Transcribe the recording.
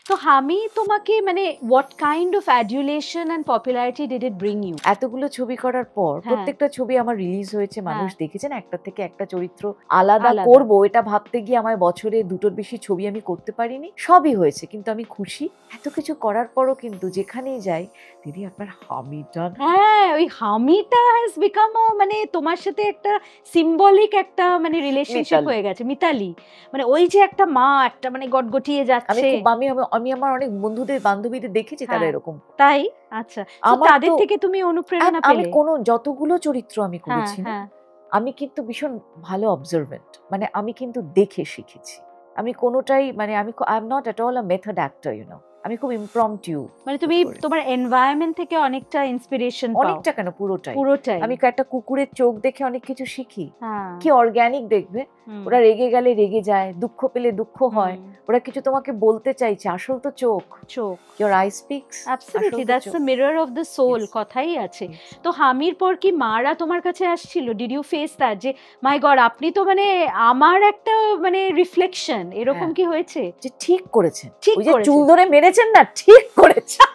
তো আমি তোমাকে মানে what kind of adulation and popularity did it bring you? এতগুলো ছবি করার পর হ্যাঁ। প্রত্যেকটা ছবি আমার রিলিজ হয়েছে, মানুষ হ্যাঁ। দেখেছেন, একটা থেকে একটা চরিত্র আলাদা আলাদা। করব এটা ভাবতে গিয়ে আমার বছরে দুটোর বেশি ছবি আমি করতে পারিনি। সবই হয়েছে, কিন্তু আমি খুশি। এত কিছু করার পরও কিন্তু যেখানেই যাই, দিদি আপনার হামিটা না, হ্যাঁ, ওই হামিটা has become a মানে তোমার সাথে একটা সিম্বলিক একটা মানে রিলেশনশিপ মিতালি। হয়ে গেছে। মিতালি মানে ওই যে একটা মা একটা মানে গটগটিয়ে আমি যাচ্ছে। খুব আমি আমি আমি আমার অনেক বন্ধুদের বান্ধবীদের দেখেছি তারা হ্যাঁ, এরকম। তাই? আচ্ছা। তো আমার তাদের তো থেকে তুমি অনুপ্রেরণা আমি পেলে? কোনো যতগুলো চরিত্র আমি হ্যাঁ, করেছি না, হ্যাঁ। আমি কিন্তু ভীষণ ভালো অবজারভেন্ট, মানে আমি কিন্তু দেখে শিখেছি। আমি কোনোটাই মানে I am not at all a method actor, you know. আমি খুব ইমপ্রম্পটিউ। মানে তুমি তোমার এনভায়রনমেন্ট থেকে অনেকটা ইন্সপিরেশন পাও। অনেকটা কেন, পুরোটাই। পুরোটাই। আমি একটা কুকুরের চোখ দেখে অনেক কিছু শিখি। হ্যাঁ। কি অর্গানিক দেখবে, হুম। ওরা রেগে গেলে রেগে যায়, দুঃখ পেলে দুঃখ হয়, হুম। ওরা কিছু তোমাকে বলতে চাইছে, আসল তো চোখ। চোখ। Your eye speaks. Absolutely, that's the mirror of the soul. Yes. কথাই আছে। Yes. তো হামির পর কি মারা তোমার কাছে আসছিল? Did you face that? যে মাই গড আপনি তো মানে আমার একটা মানে রিফ্লেকশন, এরকম হ্যাঁ। কি হয়েছে? যে ঠিক করেছেন, ঠিক ওই যে করেছেন। চুল ধরে মেরেছেন না, ঠিক করেছেন।